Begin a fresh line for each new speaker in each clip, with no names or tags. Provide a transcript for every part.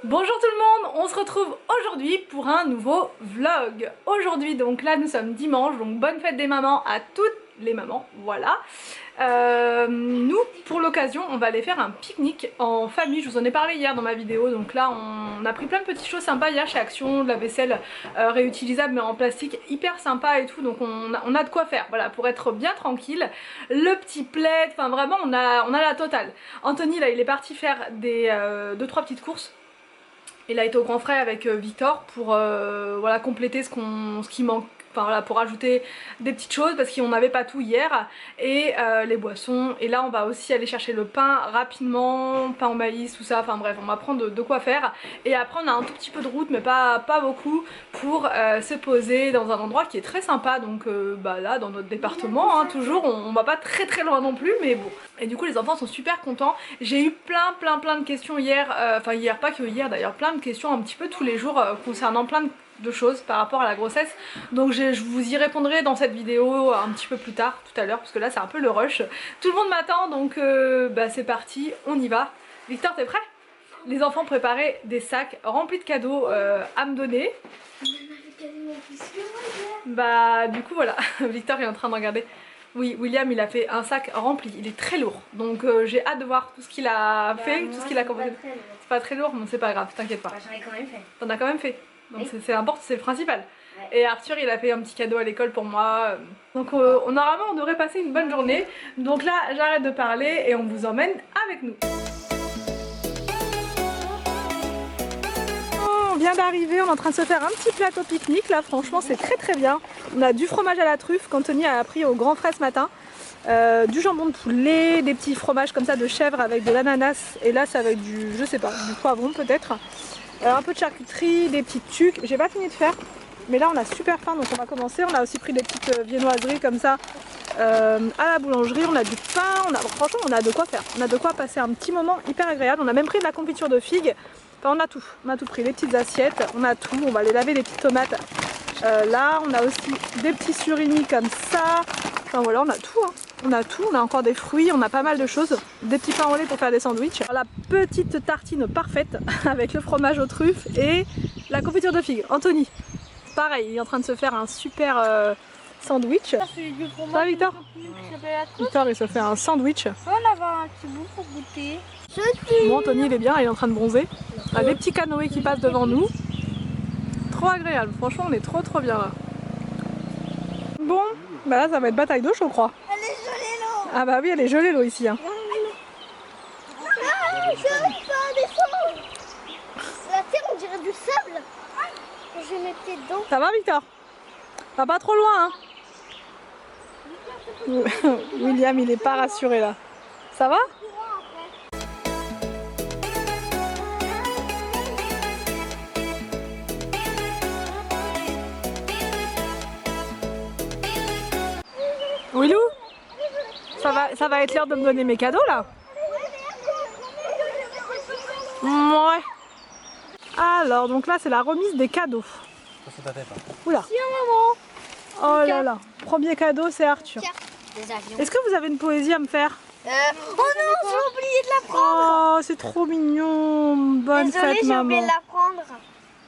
Bonjour tout le monde, on se retrouve aujourd'hui pour un nouveau vlog. Aujourd'hui donc là nous sommes dimanche, donc bonne fête des mamans à toutes les mamans, voilà. Nous pour l'occasion on va aller faire un pique-nique en famille, je vous en ai parlé hier dans ma vidéo. Donc là on a pris plein de petites choses sympas hier chez Action, de la vaisselle réutilisable mais en plastique hyper sympa et tout. Donc on a de quoi faire, voilà, pour être bien tranquille. Le petit plaid, enfin vraiment on a la totale. Anthony là il est parti faire des 2-3 petites courses. Il a été au grand frais avec Victor pour voilà, compléter ce qui manque, enfin voilà, pour ajouter des petites choses parce qu'on n'avait pas tout hier, et les boissons. Et là on va aussi aller chercher le pain rapidement, pain au maïs, tout ça, enfin bref on va prendre de quoi faire. Et après on a un tout petit peu de route mais pas beaucoup pour se poser dans un endroit qui est très sympa. Donc bah là dans notre département hein, toujours, on va pas très loin non plus mais bon. Et du coup les enfants sont super contents. J'ai eu plein de questions hier, enfin hier, pas que hier d'ailleurs, plein de questions un petit peu tous les jours concernant plein de choses par rapport à la grossesse. Donc je vous y répondrai dans cette vidéo un petit peu plus tard, tout à l'heure, parce que là c'est un peu le rush. Tout le monde m'attend donc bah, c'est parti, on y va. Victor, t'es prêt? Les enfants préparaient des sacs remplis de cadeaux à me donner. Bah du coup voilà, Victor est en train de regarder. Oui, William il a fait un sac rempli, il est très lourd. Donc j'ai hâte de voir tout ce qu'il a fait, tout ce qu'il a commandé. C'est pas très lourd, mais c'est pas grave, t'inquiète pas.
Bah, j'en ai quand même fait.
T'en as quand même fait. Donc
oui.
c'est important, c'est le principal. Ouais. Et Arthur il a fait un petit cadeau à l'école pour moi. Donc normalement on devrait passer une bonne journée. Donc là j'arrête de parler et on vous emmène avec nous. On vient d'arriver, on est en train de se faire un petit plateau pique-nique là, franchement c'est très bien. On a du fromage à la truffe qu'Anthony a pris au grand frais ce matin, du jambon de poulet, des petits fromages comme ça de chèvre avec de l'ananas, et là c'est avec du, je sais pas, du poivron peut-être, un peu de charcuterie, des petites tuques, j'ai pas fini de faire, mais là on a super faim donc on va commencer. On a aussi pris des petites viennoiseries comme ça à la boulangerie, on a du pain, franchement on a de quoi faire, on a de quoi passer un petit moment hyper agréable. On a même pris de la confiture de figues. Enfin, on a tout pris, les petites assiettes, on a tout, on va aller laver les petites tomates. Là, on a aussi des petits surimi comme ça. Enfin voilà, on a tout, hein. On a tout, on a encore des fruits, on a pas mal de choses. Des petits pains au lait pour faire des sandwichs. La petite tartine parfaite avec le fromage aux truffes et la confiture de figues. Anthony, pareil, il est en train de se faire un super sandwich. Ça, Victor? Victor, il se fait un sandwich.
On va avoir un petit bout pour goûter.
Bon, Anthony il est bien, il est en train de bronzer. Les petits canoës qui passent devant nous. Trop agréable, franchement on est trop bien là. Bon, bah là ça va être bataille d'eau je crois.
Elle est gelée l'eau.
Ah bah oui, elle est gelée l'eau ici. Hein.
Ah, je n'arrive pas à descendre. La terre on dirait du sable. Je vais mettre dedans.
Ça va Victor? Va pas trop loin hein. William il est pas rassuré là. Ça va? Willou, ça va être l'heure de me donner mes cadeaux là. Ouais. Alors donc là c'est la remise des cadeaux. Oula. Oh là là. Premier cadeau c'est Arthur. Est-ce que vous avez une poésie à me faire?
Oh non, j'ai oublié de la prendre.
Oh c'est trop mignon. Bonne fête
j'ai
maman.
oublié de la prendre.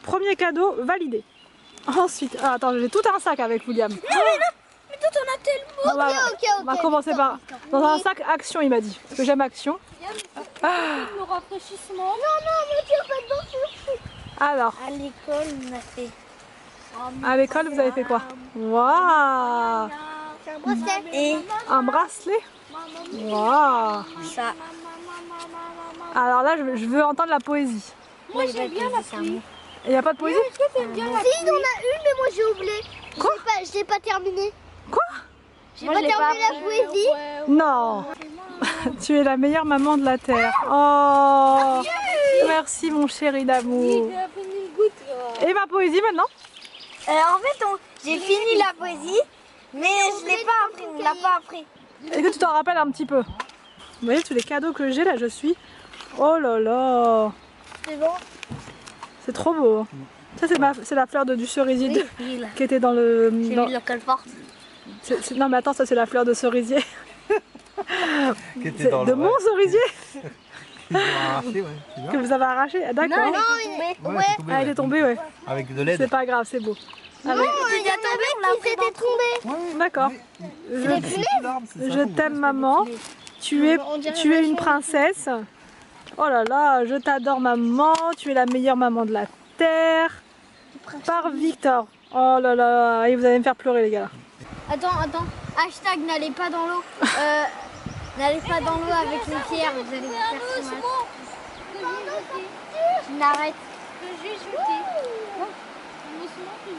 Premier cadeau validé. Ensuite, attends j'ai tout un sac avec William.
Non mais non. Mais toi t'en as tellement.
On va commencer par dans un sac Action il m'a dit. Parce que j'aime Action.
Le rafraîchissement. Non, mais tu as pas de
Alors.
À l'école on a fait.
À l'école vous avez fait quoi? Waouh.
Un bracelet. Et
un bracelet. Waouh.
Ça.
Alors là je veux entendre la poésie.
Moi j'aime bien la pluie.
Il n'y a pas de poésie?
Si, on a une, mais moi j'ai oublié.
Quoi?
Je l'ai pas terminé.
Quoi?
J'ai pas terminé la poésie.
Non. Tu es la meilleure maman de la terre. Oh. Merci mon chéri d'amour. Et ma poésie maintenant?
En fait, j'ai fini la poésie, mais je l'ai pas appris. On l'a pas appris.
Est-ce que tu t'en rappelles un petit peu? Vous voyez tous les cadeaux que j'ai là, je suis. Oh là là.
C'est bon.
C'est trop beau. Ça c'est la fleur du cerisier qui était dans le.
J'ai mis le col fort.
Non mais attends, ça c'est la fleur de cerisier.
Qui était dans
de mon cerisier.
Ils ont arraché, ouais. C'est
Que
bien.
vous avez arraché. Ah, d'accord.
Non,
Ouais, c'est tombé,
Ah, elle est tombée, ouais.
Avec de l'aide.
C'est pas grave, c'est beau.
Non, il y en avait qui s'étaient tombés.
Ouais,
D'accord.
oui.
Je,
C'est tout l'arbre, c'est ça,
je
faut-
t'aime, maman. Tu es une princesse. Oh là là, je t'adore, maman. Tu es la meilleure maman de la terre. Par Victor. Oh là là, et vous allez me faire pleurer, les gars.
Attends. Hashtag n'allez pas dans l'eau. N'allez pas dans l'eau avec les pierres, vous allez vous faire si mal. Je n'arrête.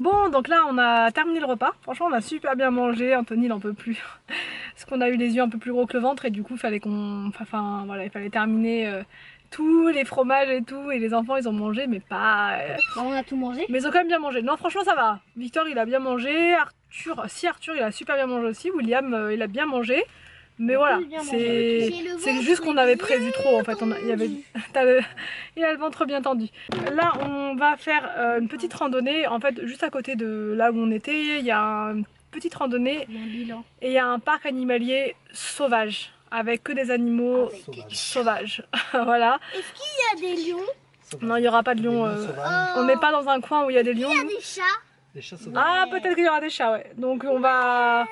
Bon, donc là, on a terminé le repas. Franchement, on a super bien mangé. Anthony, il n'en peut plus. Parce qu'on a eu les yeux un peu plus gros que le ventre et du coup, il fallait qu'on... Enfin, voilà, il fallait terminer tous les fromages et tout. Et les enfants, ils ont mangé, mais pas...
On a tout mangé.
Mais ils ont quand même bien mangé. Non, franchement, ça va. Victor, il a bien mangé. Arthur, il a super bien mangé aussi. William, il a bien mangé. Mais voilà, c'est juste qu'on avait prévu trop en fait. Il a le ventre bien tendu. Là, on va faire une petite randonnée. En fait, juste à côté de là où on était, il y a une petite randonnée et il y a un parc animalier sauvage avec que des animaux sauvages. Voilà.
Est-ce qu'il y a des lions?
Non, il n'y aura pas de lions. On n'est pas dans un coin où il y a des lions.
Il y a
nous.
des chats?
Des chats sauvages.
Ah, peut-être qu'il y aura des chats, ouais. Donc on va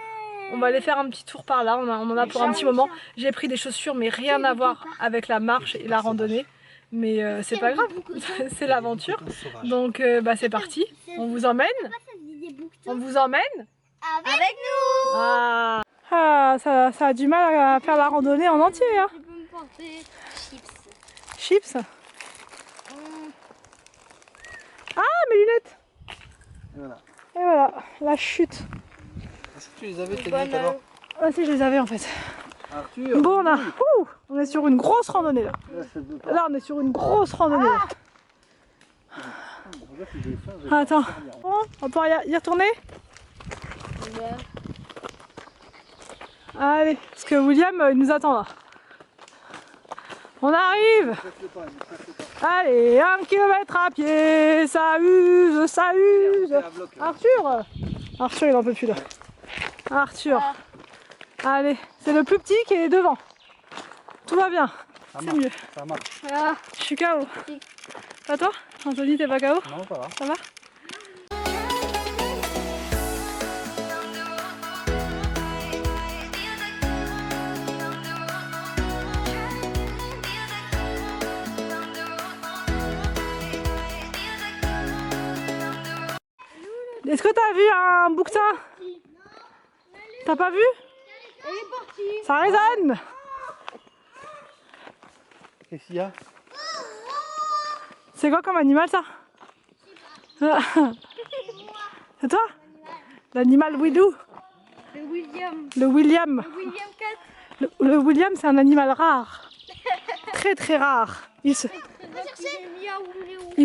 aller faire un petit tour par là, on en a pour un petit moment. J'ai pris des chaussures mais rien à voir avec la marche et la randonnée. Mais c'est pas grave, c'est l'aventure. Donc c'est parti, on vous emmène. On vous emmène
Avec nous.
Ah, ça a du mal à faire la randonnée en entier. Hein.
Tu peux me porter chips.
Chips. Ah, mes lunettes.
Et voilà.
Et voilà, la chute.
Est-ce que tu les avais tes lunettes alors?
Ah si, je les avais en fait.
Arthur.
Bon, on est sur une grosse randonnée là. Là, on est sur une grosse randonnée. Là. Attends, bon, on va pouvoir y retourner? Allez, parce que William, il nous attend là. On arrive. Allez, 1 km à pied, ça use, ça use. Arthur, il en peut plus là. Arthur. Allez, c'est le plus petit qui est devant. Tout va bien, c'est mieux.
Ça marche.
Ah, je suis KO. Pas toi? Anthony, t'es pas KO?
Non, ça va.
Ça va? Est-ce que t'as vu un bouquetin? T'as pas vu?
Elle est partie.
Ça résonne!
Qu'est-ce qu'il y a?
C'est quoi comme animal ça? C'est toi? L'animal Wilou?
Le William.
Le William.
William 4.
Le William, c'est un animal rare. Très très rare. Il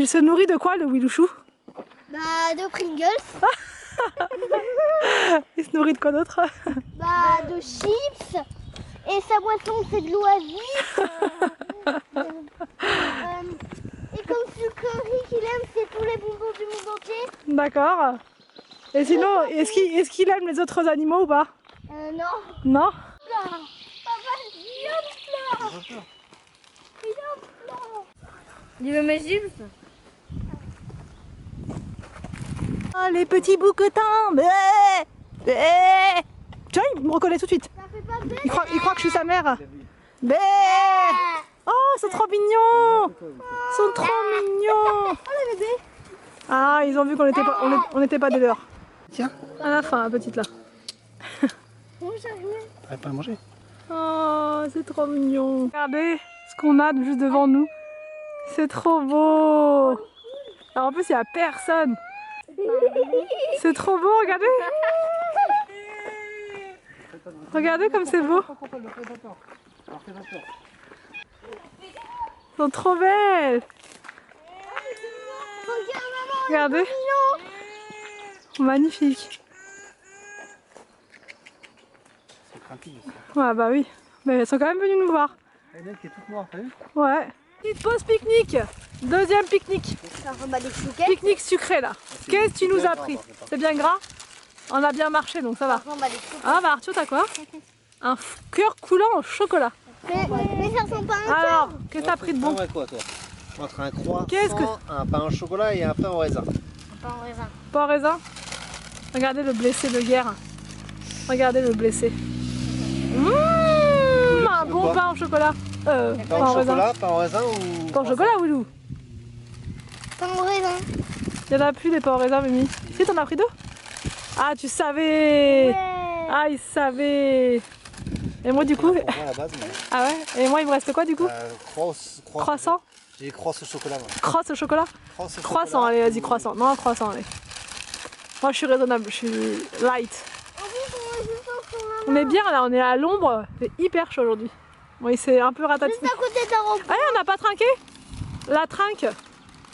se nourrit de quoi, le Wilouchou?
Bah, de Pringles.
Il se nourrit de quoi d'autre?
Bah, de chips. Et sa boisson, c'est de l'oasis. Et comme sucrerie qu'il aime, c'est tous les bonbons du monde entier.
D'accord. Et sinon, est-ce qu'il aime les autres animaux ou pas?
Non.
Non?
Papa, viens là. Il veut mes chips?
Ah, les petits bouquetins. Tiens, il me reconnaît tout de suite.
Ça fait pas bête.
Il croit que je suis sa mère. Bé. Oh, ils sont trop mignons. Ils sont trop mignons.
Oh, le bébé.
Ah, ils ont vu qu'on n'était pas, on n'était pas des leurs.
Tiens.
À la fin, la petite là.
Bon, j'arrive.
T'arrêtes pas à manger?
Oh, c'est trop mignon. Regardez ce qu'on a juste devant nous. C'est trop beau. Alors en plus, il n'y a personne. C'est trop beau, regardez. Regardez comme c'est beau. Elles sont trop belles. Regardez. Magnifique.
C'est craintif.
Ouais, bah oui. Mais elles sont quand même venues nous voir.
Elle qui est toute noire, t'as vu?
Ouais. Petite pause pique-nique. Deuxième pique-nique. Pique-nique sucré là. Qu'est-ce que tu nous as pris? C'est bien gras? On a bien marché donc ça va. Ah bah Arthur, t'as quoi? Un cœur coulant au chocolat.
Mais ça ressemble pas à un
Alors, qu'est-ce que t'as pris de bon?
Ouais, quoi, toi? Entre un croissant,
Qu'est-ce que-
un pain au chocolat et un pain au raisin.
pain en raisin.
Pas en raisin? Regardez le blessé de guerre. Regardez le blessé. Un bon
quoi?
pain au chocolat.
Pain
Pas
au
en raisin.
chocolat, pain au raisin ou...
Pain au chocolat, Willou?
Pain en raisin.
Il y en a plus des pains au raisin, Mimi. Si, t'en as pris deux? Ah, tu savais!
Ouais.
Ah, il savait! Et moi, du coup.
Pour moi, à la base, mais...
Ah ouais? Et moi, il me reste quoi, du coup?
Croissant.
Croissant?
J'ai croisse au chocolat, moi.
Crosse au chocolat?
Croisse au
Croissant,
chocolat
allez, vas-y,
ou-
croissant. Non, croissant, allez. Moi, je suis raisonnable, je suis light.
En plus, on est juste au fond,
On est bien là, on est à l'ombre. C'est hyper chaud aujourd'hui. Oui, c'est un peu ratatiné.
juste à côté de la robe.
Allez, on n'a pas trinqué? La trinque.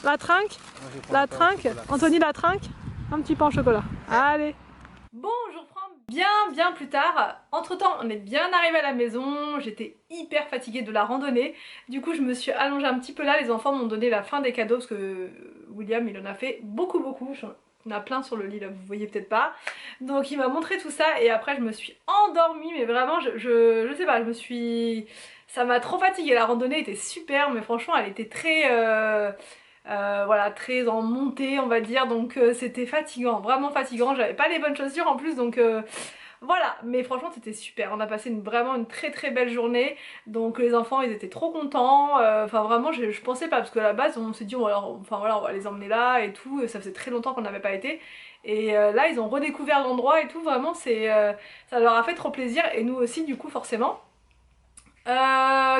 La trinque.
Moi, je vais prendre
La
un pain au
trinque.
chocolat.
Anthony, la trinque. Un petit pain au chocolat. Allez. Bon, je reprends bien plus tard. Entre temps, on est bien arrivé à la maison. J'étais hyper fatiguée de la randonnée. Du coup, je me suis allongée un petit peu là. Les enfants m'ont donné la fin des cadeaux parce que William, il en a fait beaucoup. Il y en a plein sur le lit là, vous voyez peut-être pas. Donc il m'a montré tout ça et après je me suis endormie. Mais vraiment, je sais pas, je me suis... Ça m'a trop fatiguée. La randonnée était super, mais franchement, elle était très... voilà, très en montée on va dire, donc c'était fatigant, vraiment fatigant, j'avais pas les bonnes chaussures en plus, donc voilà, mais franchement c'était super, on a passé vraiment une très belle journée, donc les enfants ils étaient trop contents, enfin vraiment je pensais pas, parce que à la base on s'est dit enfin voilà, on va les emmener là et tout, ça faisait très longtemps qu'on n'avait pas été, et là ils ont redécouvert l'endroit et tout, vraiment ça leur a fait trop plaisir, et nous aussi du coup forcément.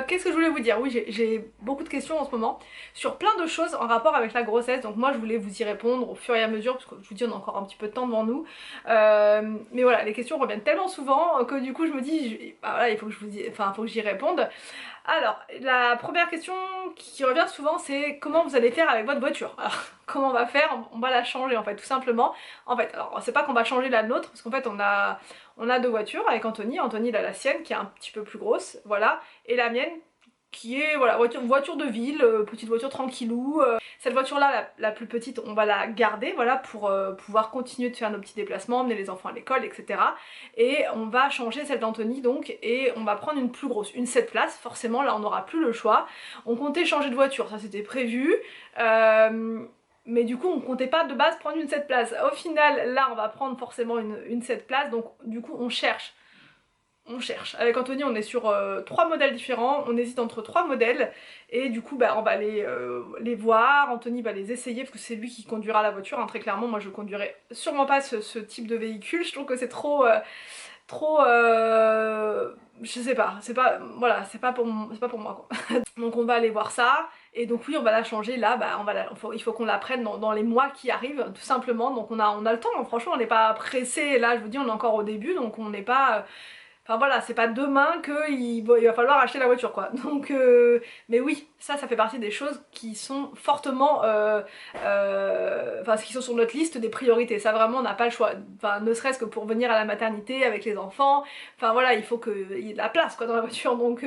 Qu'est-ce que je voulais vous dire? Oui, j'ai beaucoup de questions en ce moment sur plein de choses en rapport avec la grossesse, donc moi je voulais vous y répondre au fur et à mesure parce que je vous dis on a encore un petit peu de temps devant nous, mais voilà, les questions reviennent tellement souvent que du coup je me dis bah voilà, il faut que je vous faut que j'y réponde. Alors, la première question qui revient souvent, c'est comment vous allez faire avec votre voiture. Alors, comment on va faire? On va la changer en fait, tout simplement. En fait, alors c'est pas qu'on va changer la nôtre, parce qu'en fait on a deux voitures avec Anthony. Anthony il a la sienne qui est un petit peu plus grosse, voilà, et la mienne qui est voilà, voiture de ville, petite voiture tranquillou. Cette voiture là, la plus petite, on va la garder, voilà, pour pouvoir continuer de faire nos petits déplacements, emmener les enfants à l'école, etc. Et on va changer celle d'Anthony donc, et on va prendre une plus grosse, une 7 places, forcément là on n'aura plus le choix. On comptait changer de voiture, ça c'était prévu, mais du coup on comptait pas de base prendre une 7 places. Au final là on va prendre forcément une 7 places, donc du coup on cherche. Avec Anthony on est sur 3 modèles différents, on hésite entre 3 modèles et du coup bah, on va les voir, Anthony va les essayer parce que c'est lui qui conduira la voiture, hein, très clairement moi je conduirai sûrement pas ce type de véhicule, je trouve que c'est trop... je sais pas, voilà, c'est pas pour moi quoi. Donc on va aller voir ça, et donc oui on va la changer là, bah, il faut qu'on la prenne dans les mois qui arrivent, tout simplement, donc on a le temps, hein. Franchement on n'est pas pressé, là je vous dis on est encore au début, donc on n'est pas... Enfin voilà, c'est pas demain qu'il va falloir acheter la voiture quoi. Donc, mais oui, ça fait partie des choses qui sont fortement, enfin qui sont sur notre liste des priorités. Ça vraiment on n'a pas le choix. Enfin ne serait-ce que pour venir à la maternité avec les enfants. Enfin voilà, il faut qu'il y ait de la place quoi dans la voiture. Donc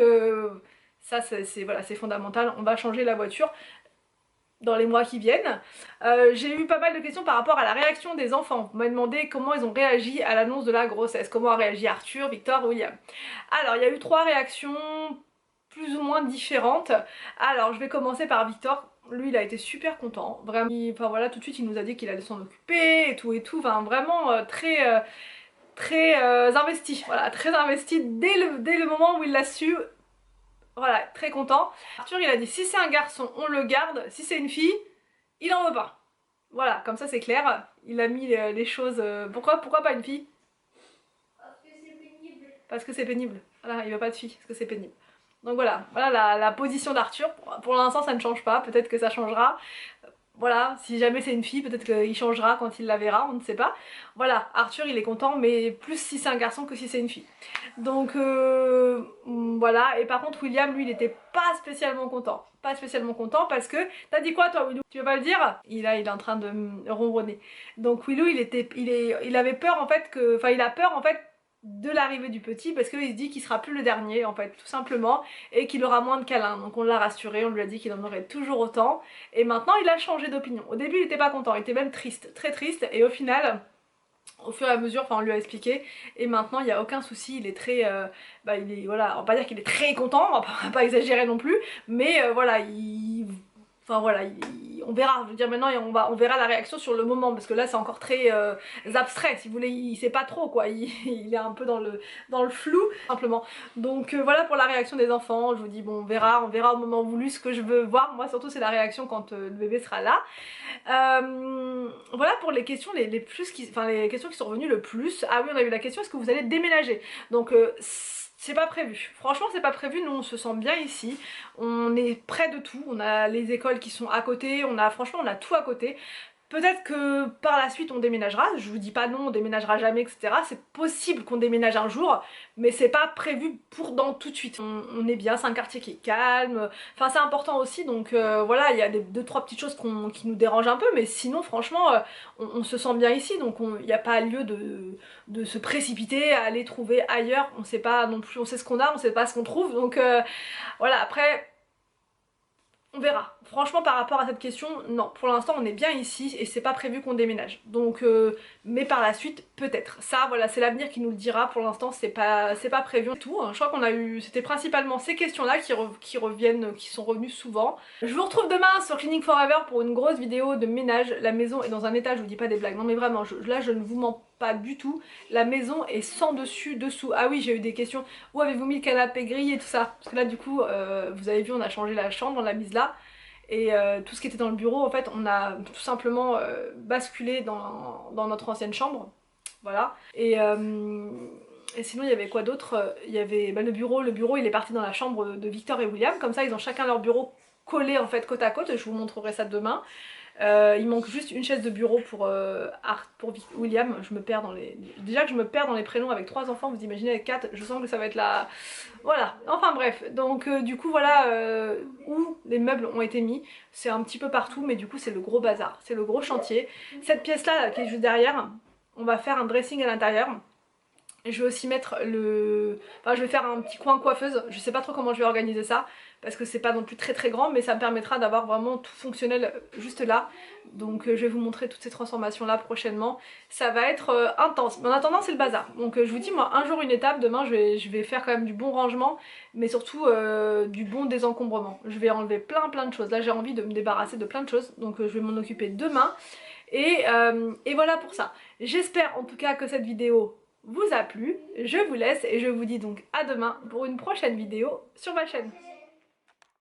ça c'est fondamental. On va changer la voiture dans les mois qui viennent. J'ai eu pas mal de questions par rapport à la réaction des enfants. Vous m'avez demandé comment ils ont réagi à l'annonce de la grossesse, comment a réagi Arthur, Victor, William. Alors il y a eu 3 réactions plus ou moins différentes. Alors je vais commencer par Victor. Lui il a été super content, vraiment, enfin voilà, tout de suite il nous a dit qu'il allait s'en occuper et tout, enfin vraiment très investi, voilà, très investi dès le moment où il l'a su. Voilà, très content. Arthur il a dit si c'est un garçon on le garde, si c'est une fille il en veut pas. Voilà, comme ça c'est clair, il a mis les choses... Pourquoi pas une fille?
Parce que c'est pénible.
Parce que c'est pénible. Voilà, il veut pas de fille, parce que c'est pénible. Donc voilà la position d'Arthur. Pour l'instant ça ne change pas, peut-être que ça changera. Voilà, si jamais c'est une fille, peut-être qu'il changera quand il la verra, on ne sait pas. Voilà, Arthur il est content, mais plus si c'est un garçon que si c'est une fille. Donc voilà, et par contre William lui il était pas spécialement content. Pas spécialement content parce que... T'as dit quoi toi Willou? Tu veux pas le dire? Il est en train de ronronner. Donc Willou il avait peur en fait que... Enfin il a peur en fait de l'arrivée du petit parce qu'il se dit qu'il sera plus le dernier en fait tout simplement, et qu'il aura moins de câlins. Donc on l'a rassuré, on lui a dit qu'il en aurait toujours autant, et maintenant il a changé d'opinion. Au début il était pas content, il était même triste, très triste, et au final au fur et à mesure, enfin on lui a expliqué et maintenant il n'y a aucun souci, il est très, voilà, on va pas dire qu'il est très content, on va pas exagérer non plus, mais voilà, enfin voilà, on verra, je veux dire maintenant on verra la réaction sur le moment parce que là c'est encore très abstrait, si vous voulez, il sait pas trop quoi, il est un peu dans le flou simplement. Donc voilà pour la réaction des enfants, je vous dis bon on verra au moment voulu. Ce que je veux voir moi surtout c'est la réaction quand le bébé sera là. Voilà pour les questions les questions qui sont revenues le plus. Ah oui, on a eu la question, est-ce que vous allez déménager? Donc c'est pas prévu, franchement c'est pas prévu, nous on se sent bien ici, on est près de tout, on a les écoles qui sont à côté, franchement on a tout à côté. Peut-être que par la suite on déménagera, je vous dis pas non, on déménagera jamais, etc. C'est possible qu'on déménage un jour, mais c'est pas prévu pour dans tout de suite. On est bien, c'est un quartier qui est calme, enfin c'est important aussi, donc voilà, il y a deux trois petites choses qui nous dérangent un peu, mais sinon franchement on se sent bien ici, donc il n'y a pas lieu de se précipiter à aller trouver ailleurs. On sait pas non plus, on sait ce qu'on a, on sait pas ce qu'on trouve, donc voilà, après on verra. Franchement par rapport à cette question, non, pour l'instant on est bien ici et c'est pas prévu qu'on déménage. Donc mais par la suite peut-être. Ça voilà, c'est l'avenir qui nous le dira, pour l'instant c'est pas prévu tout. Hein. Je crois qu'on a eu, c'était principalement ces questions là qui reviennent, qui sont revenues souvent. Je vous retrouve demain sur Cleaning Forever pour une grosse vidéo de ménage. La maison est dans un état, je vous dis pas des blagues, non mais vraiment, là je ne vous mens pas du tout. La maison est sans dessus, dessous. Ah oui, j'ai eu des questions, où avez-vous mis le canapé grillé et tout ça? Parce que là du coup, vous avez vu, on a changé la chambre, on l'a mise là. Et tout ce qui était dans le bureau, en fait, on a tout simplement basculé dans notre ancienne chambre. Voilà. Et sinon, il y avait quoi d'autre? Il y avait le bureau, il est parti dans la chambre de Victor et William. Comme ça, ils ont chacun leur bureau collé en fait côte à côte. Je vous montrerai ça demain. Il manque juste une chaise de bureau pour William. Je me perds dans les... Déjà que je me perds dans les prénoms avec 3 enfants, vous imaginez avec 4, je sens que ça va être la... Voilà, enfin bref, donc du coup voilà où les meubles ont été mis, c'est un petit peu partout, mais du coup c'est le gros bazar, c'est le gros chantier. Cette pièce là qui est juste derrière, on va faire un dressing à l'intérieur. Je vais aussi mettre je vais faire un petit coin coiffeuse, je sais pas trop comment je vais organiser ça, parce que c'est pas non plus très grand, mais ça me permettra d'avoir vraiment tout fonctionnel juste là. Donc je vais vous montrer toutes ces transformations là prochainement. Ça va être intense, mais en attendant c'est le bazar. Donc je vous dis moi un jour une étape, demain je vais faire quand même du bon rangement, mais surtout du bon désencombrement. Je vais enlever plein de choses, là j'ai envie de me débarrasser de plein de choses, donc je vais m'en occuper demain. Et voilà pour ça. J'espère en tout cas que cette vidéo vous a plu, je vous laisse et je vous dis donc à demain pour une prochaine vidéo sur ma chaîne.